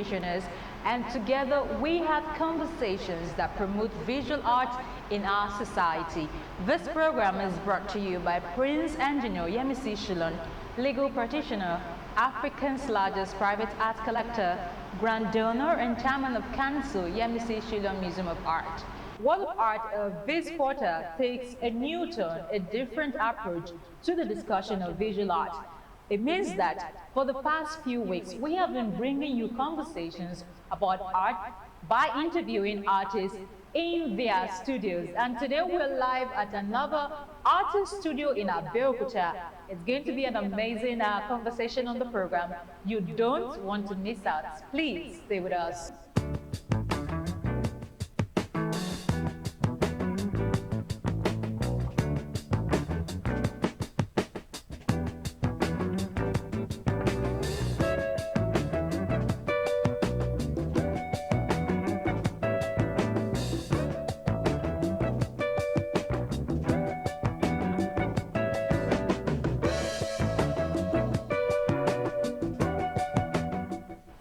practitioners, and together we have conversations that promote visual art in our society. This program is brought to you by Prince Engineer Yemisi Shilon, legal practitioner, Africa's largest private art collector, grand donor and chairman of Council Yemisi Shilon Museum of Art. World of Art this quarter takes a new turn, a different approach to the discussion of visual art. It means that for the past few weeks, we have been bringing you conversations about art by interviewing artists in their studios. And today we're live at another artist studio in Abeokuta. It's going to be an amazing conversation on the program. You don't want to miss out. Please stay with us.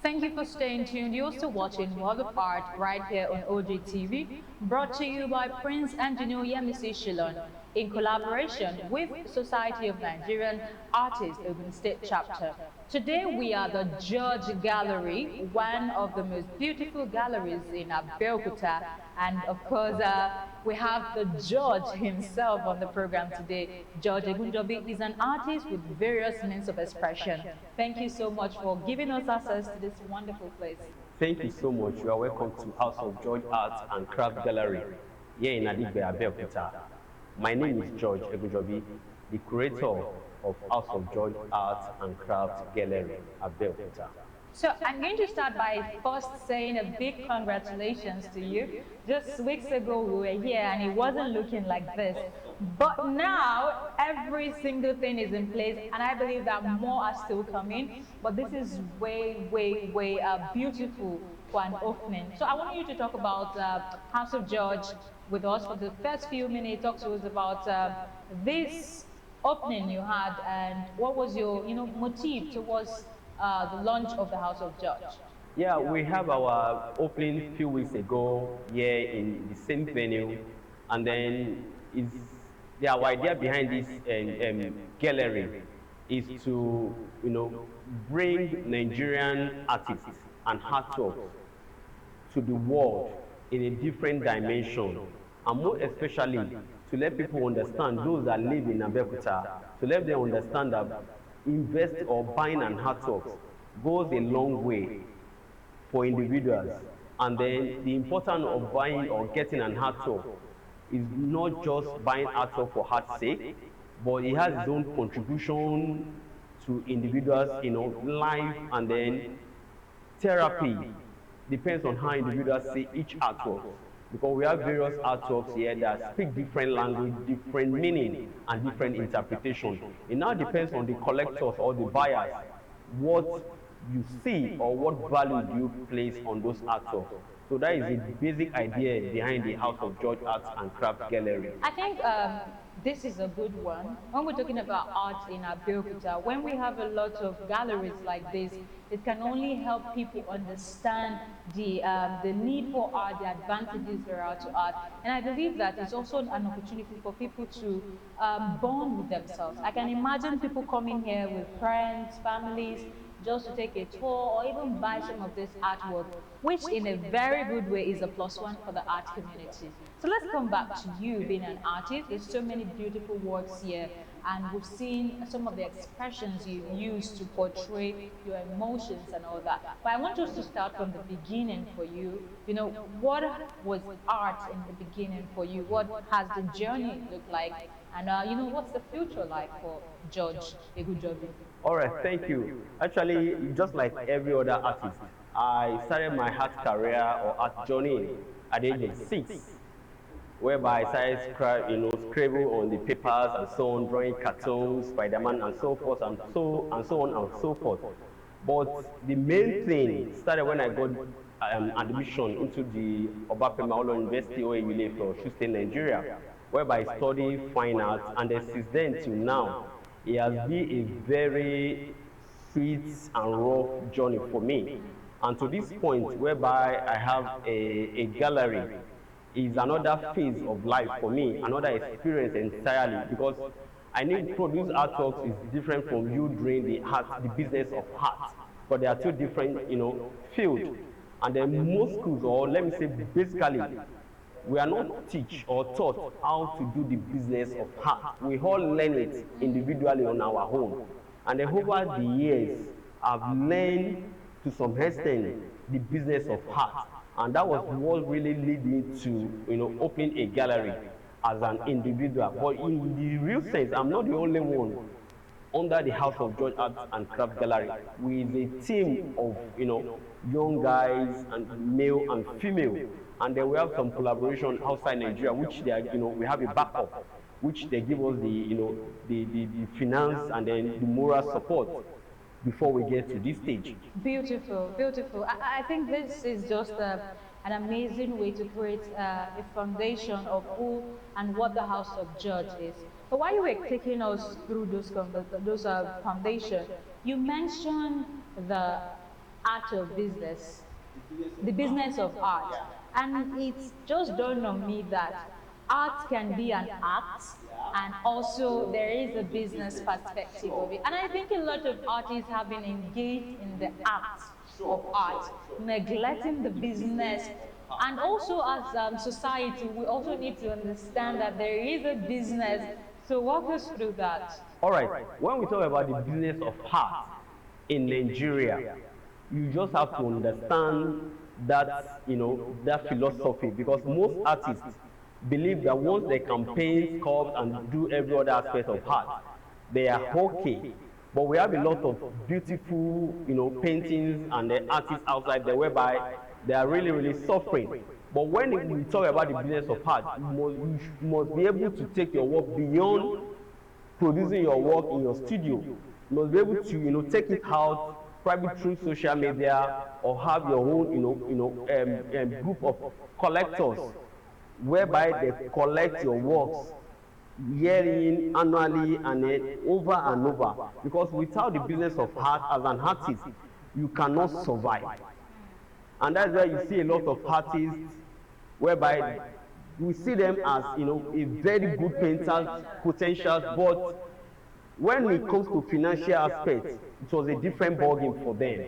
Thank you for staying tuned. You're still watching World of Art right here on OGTV, brought to you by Prince Engineer Yemisi Shilon in collaboration with Society of Nigerian Artists Ogun State Chapter. Today we are the George Gallery, one of the most beautiful galleries in Abeokuta, and of course we have the George himself on the program today. George Egunjobi is an artist with various means of expression. Thank you so much for giving us access to this wonderful place. Thank you so much. You are welcome to House of George Art and Craft Gallery here in Adigbe, Abeokuta. My name is George Egunjobi, the curator of House of George Art and Craft Gallery, Abeokuta. So I'm going to start by first saying a big congratulations to you. Just weeks ago we were here and it wasn't looking like this. But now every single thing is in place and I believe that more are still coming. But this is way beautiful for an opening. So I want you to talk about House of George with us for the first few minutes. Talk to us about this opening you had and what was your motive towards the launch of the House of George. Yeah, we have our opening a few weeks ago here in the same venue, and then our idea behind this gallery is to bring Nigerian artists and artworks to the world in a different dimension, and more especially to let people understand, those that live in Abeokuta, to let them understand that invest or buying an artwork goes a long way for individuals, and then the importance of buying or getting an artwork is not just buying artwork for art's sake, but it has its own contribution to individuals, life, and then therapy. Depends on how individuals see each artwork, because we have various artworks here that speak different language, different meaning, and different interpretation. It now depends on the collectors or the buyers what you see or what value do you place on those artworks. So that is the basic idea behind the House of George Arts and Craft Gallery. I think this is a good one. When we're talking about art in Abeokuta, when we have a lot of galleries like this, it can only help people understand the need for art, the advantages there are to art. And I believe that it's also an opportunity for people to bond with themselves. I can imagine people coming here with friends, families, just to take a tour or even buy some of this artwork, which in a very good way is a +1 for the art community. So let's come back to you being an artist. There's so many beautiful works here and we've seen some of the expressions you use to portray your emotions and all that. But I want us to start from the beginning for you. What was art in the beginning for you? What has the journey looked like? And what's the future like for George Egunjobi? All right, thank you. Actually, just like every other artist, I started my art career or art journey at the age of 6, whereby I started scribble on the papers and so on, drawing cartoons, Spider-Man and so forth and so on and so forth. But the main thing started when I got admission into the Obafemi Awolowo University OAU for Osun State, Nigeria, whereby I studied fine arts, and then since then till now, it has been a very sweet and rough journey for me. And to this point, whereby I have a gallery, is another phase of life for me, another experience entirely, because I need produce artworks is different from you doing the business of art, but they are two different, fields. And then most schools, or let me say basically, we are not teach or taught how to do the business of art. We all learn it individually on our own. And then over the years, I've learned to some extent the business of art. And that was what really led me to, opening a gallery as an individual. But in the real sense, I'm not the only one under the House of George Art and Craft Gallery, with a team of young guys and male and female, and then we have some collaboration outside Nigeria, which they are, we have a backup, which they give us the finance and then the moral support before we get to this stage. Beautiful, beautiful. I think this is just an amazing way to create a foundation of who and what the House of Judge is. But while you were taking us through those foundation, you mentioned the art of business, the business of art. And it's just dawned on me that art can be an act, and also there is a business perspective of it. And I think a lot of artists have been engaged in the act of art, neglecting the business. And also as society, we also need to understand that there is a business. So walk us through that. All right, when we talk about the business of art in Nigeria, you just have to understand that, that philosophy, because most artists believe that once they can paint, sculpt, and do every other aspect of art, they are okay. But we have a lot of beautiful, paintings and the artists outside there whereby they are really, really suffering. But when we talk about the business of art, you must be able to take your work beyond producing your work in your studio. You must be able to, take it out probably through social media, or have your own, group of collectors whereby they collect your works yearly, annually, and then over and over. Because without the business of art as an artist, you cannot survive. And that's why you see a lot of artists whereby we see them as, a very good painter, potential, but when it comes to financial aspects, it was a different ballgame for them.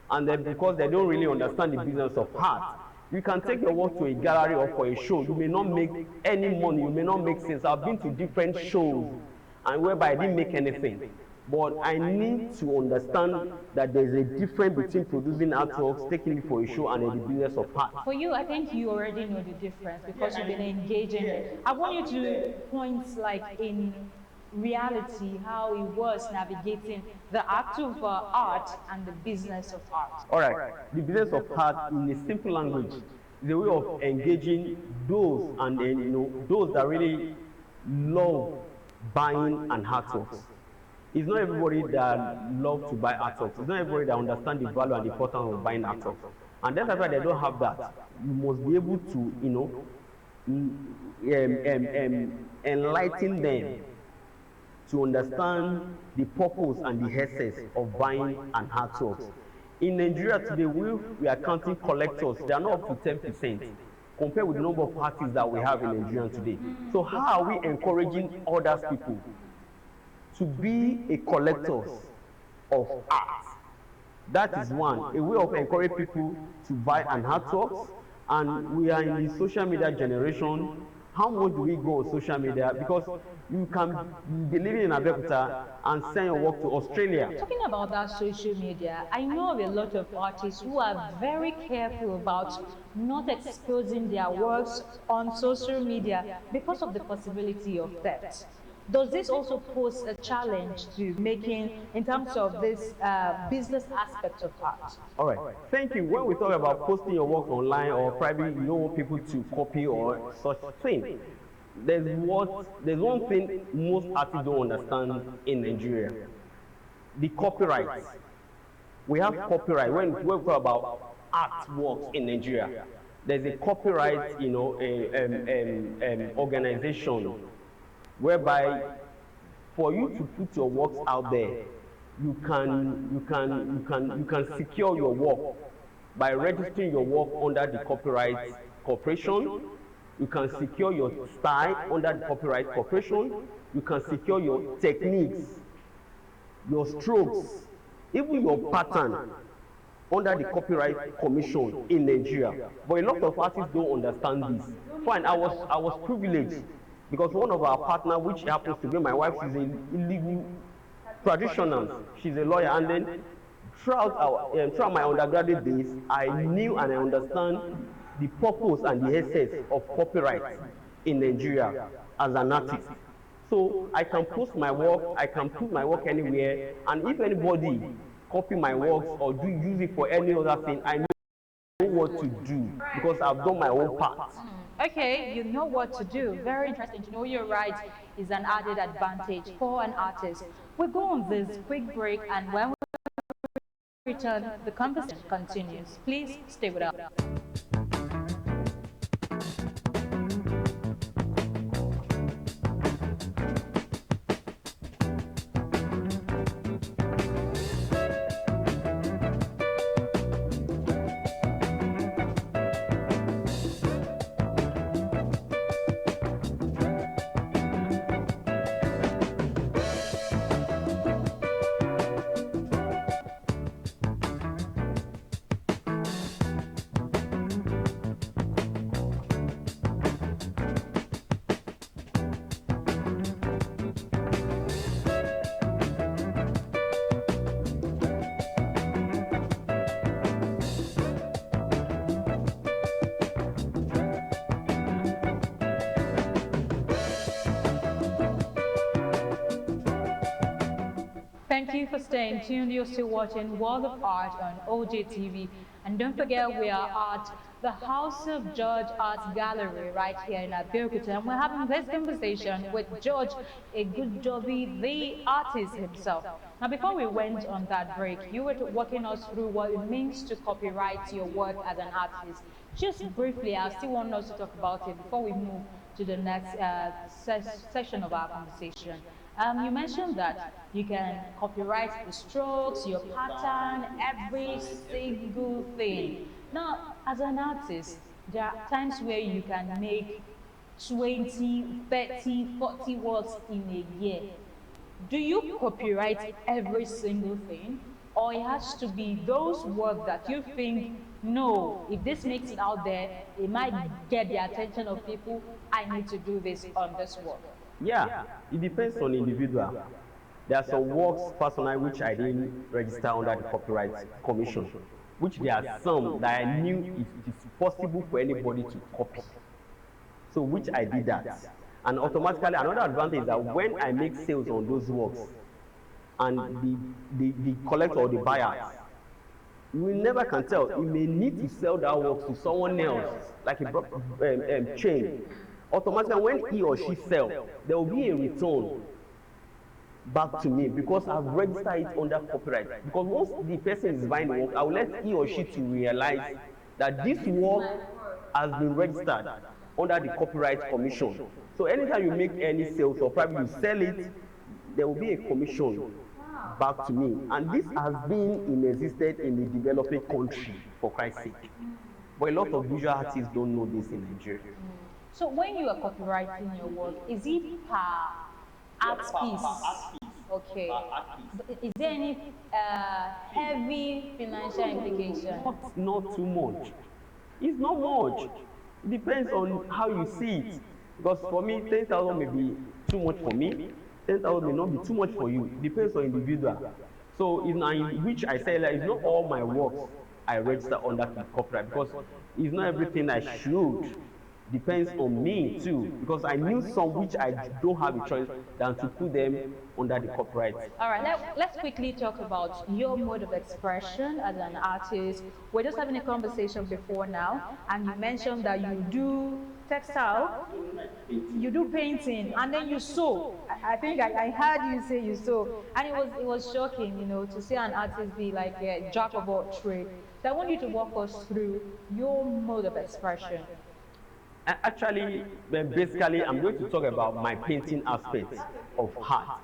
And then because they don't really understand the business of art, you can take your work to a gallery or for a show. You may not make any money, you may not make sense. I've been to different shows and whereby I didn't make anything. But I need to understand that there's a difference between producing artworks, taking it for a show, and the business of art. For you, I think you already know the difference because you've been engaging it. I want you to point like in reality how it was navigating the act of art and the business of art. All right, the business of art in a simple language is a way of engaging those and those that really love buying an artworks. It's not everybody that loves to buy artworks. It's not everybody that understands the value and the importance of buying artworks. And that's why they don't have that. You must be able to, enlighten them to understand the purpose and the essence of buying an artwork. In Nigeria today, we are counting collectors. They are not up to 10% compared with the number of artists that we have in Nigeria today. So how are we encouraging other people to be a collector of art? That is one, a way of encouraging people to buy an artwork. And we are in the social media generation. How much do we go on social media? Because you can be living in Abeokuta and send your work to Australia. Talking about that social media, I know of a lot of artists who are very careful about not exposing their works on social media because of the possibility of theft. Does this also pose a challenge to making, in terms of this business aspect of art? All right, thank you. When we talk about posting your work online or private, you don't want people to copy or such thing. There's one thing most artists don't understand in Nigeria: the copyright. We have copyright when we talk about artworks in Nigeria. There's a copyright, organization whereby for you to put your works out there, you can secure your work by registering your work under the Copyright Corporation. You can secure your style under the Copyright Corporation. You can secure your techniques, your strokes, even your pattern under the Copyright Commission in Nigeria. But a lot of artists don't understand this. Fine, I was privileged because one of our partners, which happens to be my wife, she's a legal practitioner. She's a lawyer, and then throughout my undergraduate days, I knew and I understand the purpose and the essence of copyright in Nigeria as an artist. So I can post my work, I can put my work anywhere, and if anybody copy my works or use it for any other thing, I know what to do because I've done my own part. Okay, you know what to do. Very interesting. To know your rights is an added advantage for an artist. We'll go on this quick break, and when we return, the conversation continues. Please stay with us. Thank you for staying tuned. You're still watching World of Art on OJTV. And don't forget, we are at the House of George Art Gallery right here in Abeokuta. And we're having this conversation with George Egunjobi, the artist himself. Now, before we went on that break, you were walking us through what it means to copyright your work as an artist. Just briefly, I still want us to talk about it before we move to the next session of our conversation. You mentioned that you can copyright the strokes, your pattern, every single thing. Now, as an artist, there are times where you can make 20, 30, 40 works in a year. Do you copyright every single thing? Or it has to be those works that you think, no, if this makes it out there, it might get the attention of people, I need to do this on this work. Yeah, it depends on the individual. There are some works personally which I didn't register under the Copyright Commission, which there are some that I knew it is possible for anybody to copy. So which I did that. And automatically another advantage is that when I make sales on those works and the collector or the buyer, you will never can tell. You may need to sell that work to someone else, like a chain. Automatically, when he or she sells, there will be a return back to me because I've registered it under copyright. Because once the person is buying the work, I will let he or she to realize that this work has been registered under the Copyright Commission. So anytime you make any sales or probably you sell it, there will be a commission back to me. And this has been in existence in the developing country, for Christ's sake. But a lot of visual artists don't know this in Nigeria. So when you are copyrighting your work, is it per art piece? Okay. Is there any heavy financial implication? Not too much. It's not much. It depends on how you see it. Because for me, 10,000 may be too much for me. 10,000 may not be too much for you. It depends on individual. So in which I say that it's not all my works I register under copyright because it's not everything I should. Depends on me too, because I knew some which I don't have a choice than to put them under the copyright. All right, let's quickly talk about your mode of expression as an artist. We're just having a conversation before now, and you mentioned that you do textile, you do painting, and then you sew. I think I heard you say you sew, and it was shocking, you know, to see an artist be like a jack of all trades. So I want you to walk us through your mode of expression. Actually, basically, I'm going to talk about my painting aspect of art.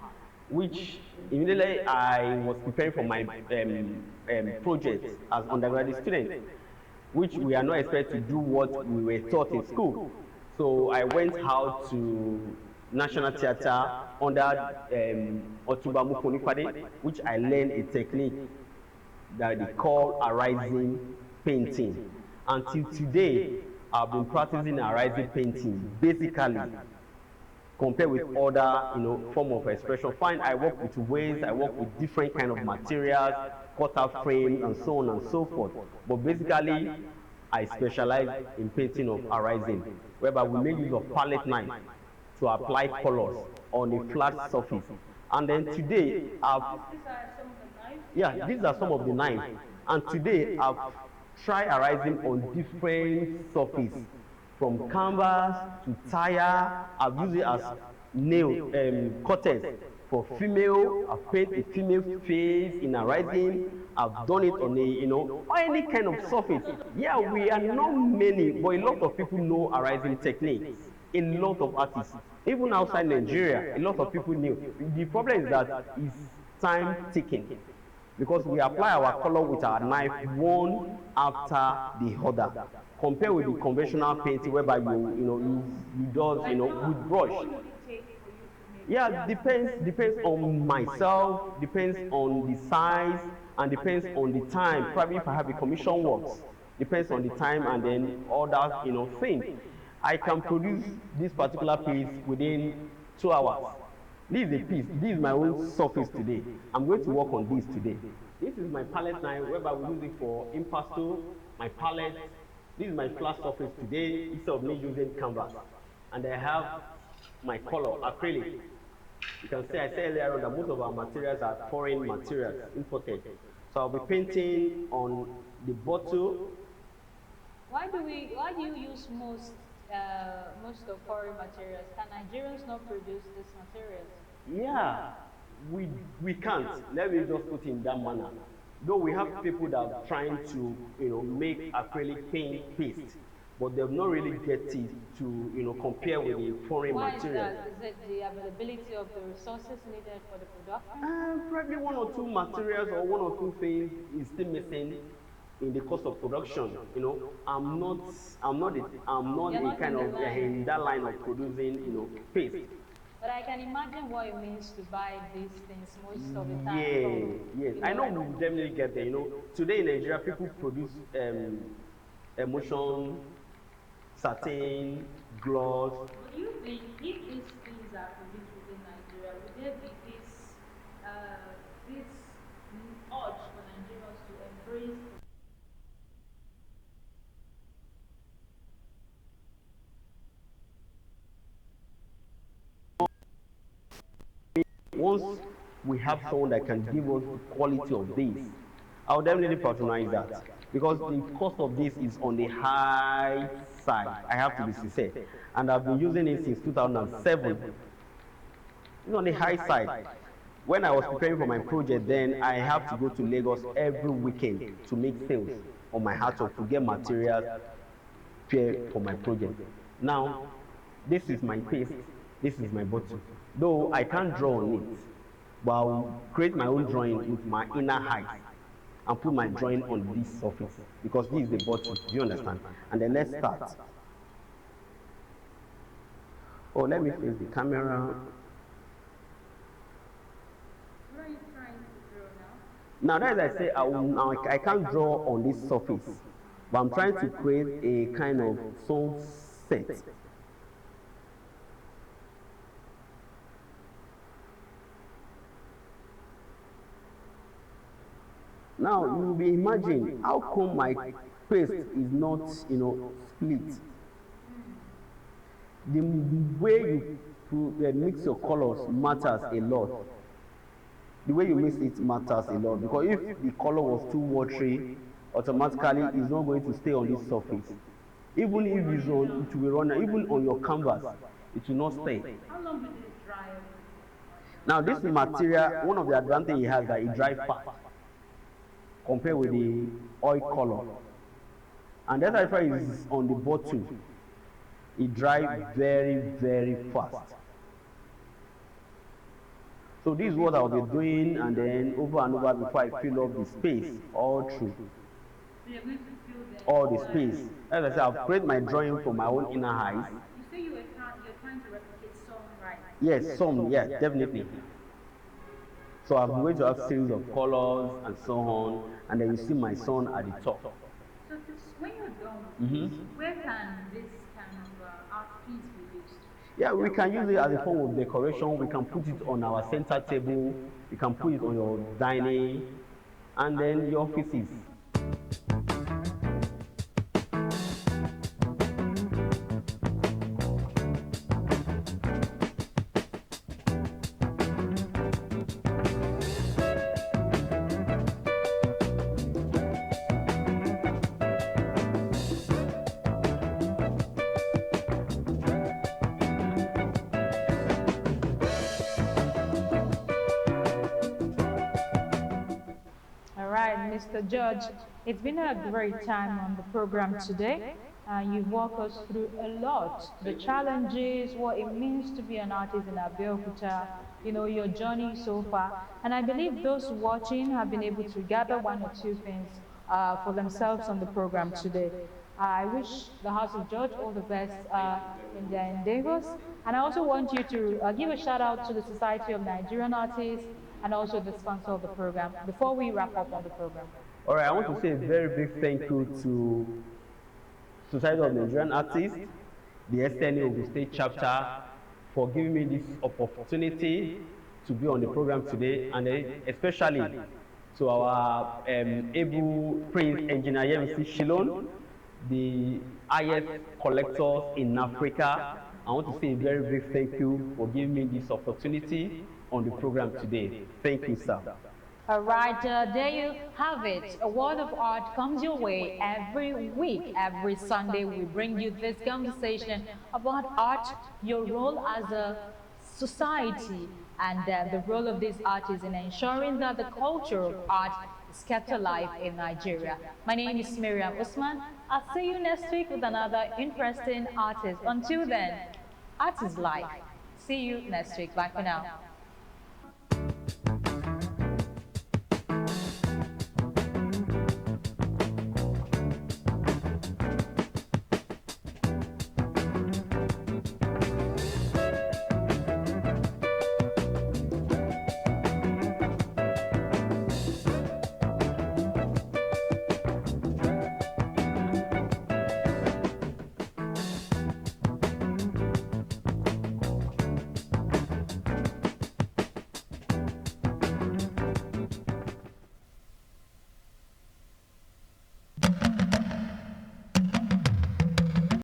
which immediately I was preparing for my project as undergraduate student, which we are not expected to do what we were taught in school. So I went out to National Theatre under Otumba Mukonifade, which I learned a technique that they call arising painting. Until today, I've been practicing arising painting, basically compared with other form of expression. Fine, I work with waves, I work with different kind of materials, cutout frames, and so on and so forth. But basically, I specialize in painting of arising, whereby we make use of palette knife to apply colors on a flat surface. And then today, these are some of the knives. And today, I've tried arising on different surfaces, from canvas to tire. I've used it as nail cutters for female. I've painted a female face in arising. I've done it on a any kind of surface. Yeah, we are not many, but a lot of people know arising techniques. A lot of artists, even outside Nigeria, a lot of people knew. The problem is that it's time taking, because we apply our color with our knife one after the other, compared with the conventional painting whereby you do with brush. Yeah, depends on myself, depends on the size, and depends on the time. Probably if I have a commission works, depends on the time, and then all that thing. I can produce this particular piece within 2 hours. This is a piece. This is my own surface today. I'm going to work on this today. This is my palette knife, whereby we use it for impasto. My palette. This is my flat surface today, instead of me using canvas. And I have my color, acrylic. You can see I said earlier on that most of our materials are foreign materials, imported. So I'll be painting on the bottle. Why do you use most of foreign materials? Can Nigerians not produce these materials? Yeah, we can't. Let me just put it in that manner. Though we have people that are trying to make acrylic paint paste, but they've not really get it to compare with the foreign material. Why is that? Is it the availability of the resources needed for the production? Probably one or two materials or one or two things is still missing in the cost of production. I'm not a kind of in that line of producing paste. But I can imagine what it means to buy these things most of the time. Yes. I know we definitely get there. Today in Nigeria, people produce emulsion, satin, gloss. But do you think if these things are produced within Nigeria, would there be this urge for Nigerians to embrace? Once we have someone that can give us the quality of this, I would definitely patronize that, because the cost of this is on the high side. I have to be sincere, and I've been using it since 2007. It's on the high side. When I was preparing for my project, then I have to go to Lagos every weekend to make sales on my artwork, to get materials prepared for my project. Now, this is my paste, this is my bottle. Though I can't draw on it, but I'll create my own drawing with my inner eyes and put my drawing on this surface, because this is the bottle. Do you understand? And then let's start. Oh, let me face the camera. What are you trying to draw now? Now, as I say, I can't draw on this surface, but I'm trying to create a kind of sunset. Now you will be imagining, how come my paste is not split? The way you mix your colors matters a lot. The way you mix it matters a lot, because if the color was too watery, automatically it's not going to stay on this surface. Even if it's on, it will run. Even on your canvas, it will not stay. How long will it dry? Now this material, one of the advantages it has is that it dries fast compared with the oil color, and that's why it's on the bottle. It dries very, very fast. So this is what I'll be doing, and then over and over before I fill up the space all through, So you're going to fill all the the space. As I said, I've created my drawing for my own inner eyes. You say you're trying to replicate some, right? Yes, some, yes, definitely. So I'm going to have series of colors and so on, and then you see my son at the top. So when you're done, where can this kind of art piece be used? Yeah, we can use it as a form of decoration. We can put it on our center table. You can put it on your dining, and then your offices. All right, Mr. George, it's been a great time on the program today. You've walked us through a lot, the challenges, what it means to be an artist in Abeokuta, your journey so far. And I believe those watching have been able to gather one or two things for themselves on the program today. I wish the House of George all the best in their endeavors. And I also want you to give a shout out to the Society of Nigerian Artists and also the sponsor of the program before we wrap up on the program. All right, I want to say a very big thank you to Society of Nigerian Artists, the SNA of the state chapter, for giving me this opportunity to be on the program today, and especially to our able Prince Engineer Yemisi Shilon, the highest collectors in Africa. I want to say a very big thank you for giving me this opportunity on the program today. Thank you, sir. All right, there you have it. A World of Art comes your way every week. Every Sunday, we bring you this conversation about art, your role as a society, and the role of these artists in ensuring that the culture of art is kept alive in Nigeria. My name is Miriam Usman. I'll see you next week with another interesting artist. Until then, art is life. See you next week. Bye for now.